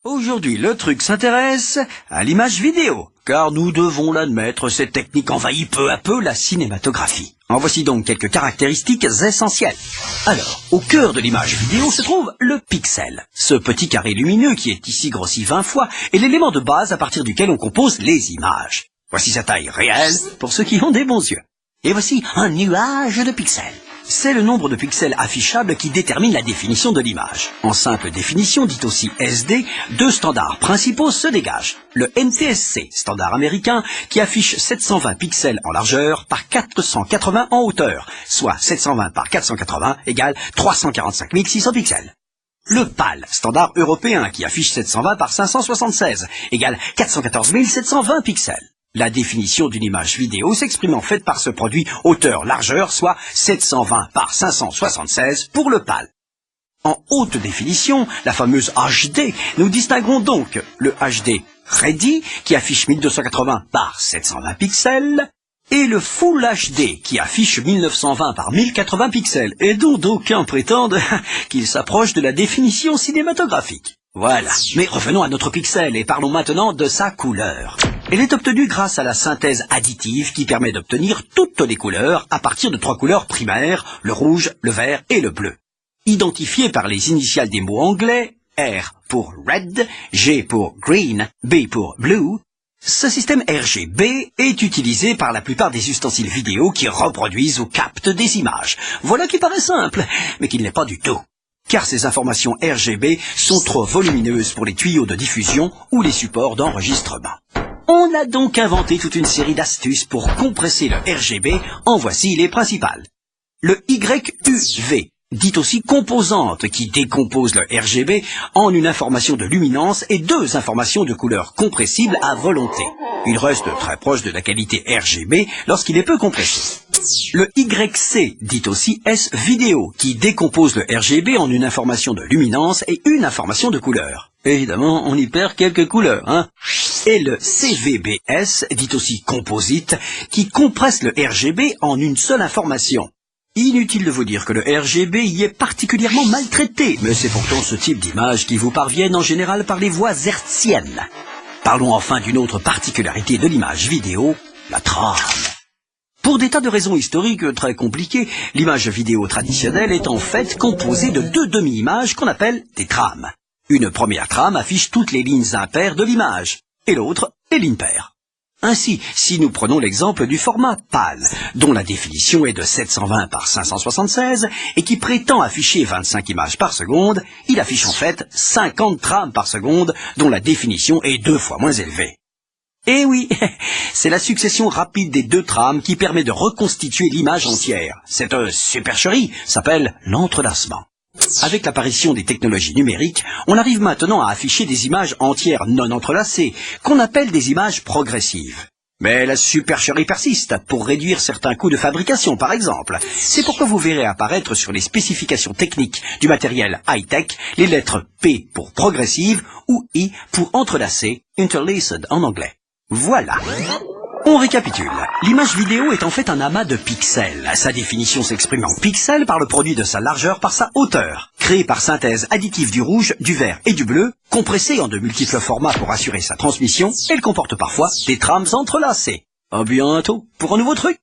Aujourd'hui, le truc s'intéresse à l'image vidéo, car nous devons l'admettre, cette technique envahit peu à peu la cinématographie. En voici donc quelques caractéristiques essentielles. Alors, au cœur de l'image vidéo se trouve le pixel. Ce petit carré lumineux qui est ici grossi 20 fois est l'élément de base à partir duquel on compose les images. Voici sa taille réelle pour ceux qui ont des bons yeux. Et voici un nuage de pixels. C'est le nombre de pixels affichables qui détermine la définition de l'image. En simple définition, dite aussi SD, deux standards principaux se dégagent. Le NTSC, standard américain, qui affiche 720 pixels en largeur par 480 en hauteur, soit 720 par 480 égale 345 600 pixels. Le PAL, standard européen, qui affiche 720 par 576 égale 414 720 pixels. La définition d'une image vidéo s'exprime en fait par ce produit hauteur-largeur, soit 720 par 576 pour le PAL. En haute définition, la fameuse HD, nous distinguons donc le HD Ready, qui affiche 1280 par 720 pixels, et le Full HD, qui affiche 1920 par 1080 pixels, et dont d'aucuns prétendent qu'il s'approche de la définition cinématographique. Voilà. Mais revenons à notre pixel et parlons maintenant de sa couleur. Elle est obtenue grâce à la synthèse additive qui permet d'obtenir toutes les couleurs à partir de trois couleurs primaires, le rouge, le vert et le bleu. Identifiées par les initiales des mots anglais, R pour red, G pour green, B pour blue, ce système RGB est utilisé par la plupart des ustensiles vidéo qui reproduisent ou captent des images. Voilà qui paraît simple, mais qui ne l'est pas du tout. Car ces informations RGB sont trop volumineuses pour les tuyaux de diffusion ou les supports d'enregistrement. On a donc inventé toute une série d'astuces pour compresser le RGB, en voici les principales. Le YUV, dit aussi composante, qui décompose le RGB en une information de luminance et deux informations de couleur compressibles à volonté. Il reste très proche de la qualité RGB lorsqu'il est peu compressé. Le YC, dit aussi S-Vidéo, qui décompose le RGB en une information de luminance et une information de couleur. Évidemment, on y perd quelques couleurs, hein. Et le CVBS, dit aussi Composite, qui compresse le RGB en une seule information. Inutile de vous dire que le RGB y est particulièrement maltraité, mais c'est pourtant ce type d'images qui vous parviennent en général par les voies hertziennes. Parlons enfin d'une autre particularité de l'image vidéo, la trame. Pour des tas de raisons historiques très compliquées, l'image vidéo traditionnelle est en fait composée de deux demi-images qu'on appelle des trames. Une première trame affiche toutes les lignes impaires de l'image, et l'autre les lignes paires. Ainsi, si nous prenons l'exemple du format PAL, dont la définition est de 720 par 576 et qui prétend afficher 25 images par seconde, il affiche en fait 50 trames par seconde, dont la définition est 2 fois moins élevée. Et oui, c'est la succession rapide des deux trames qui permet de reconstituer l'image entière. Cette supercherie s'appelle l'entrelacement. Avec l'apparition des technologies numériques, on arrive maintenant à afficher des images entières non entrelacées, qu'on appelle des images progressives. Mais la supercherie persiste, pour réduire certains coûts de fabrication par exemple. C'est pourquoi vous verrez apparaître sur les spécifications techniques du matériel high-tech les lettres P pour progressive ou I pour entrelacée, interlaced en anglais. Voilà. On récapitule. L'image vidéo est en fait un amas de pixels. Sa définition s'exprime en pixels par le produit de sa largeur par sa hauteur. Créée par synthèse additive du rouge, du vert et du bleu, compressée en de multiples formats pour assurer sa transmission, elle comporte parfois des trames entrelacées. À bientôt pour un nouveau truc.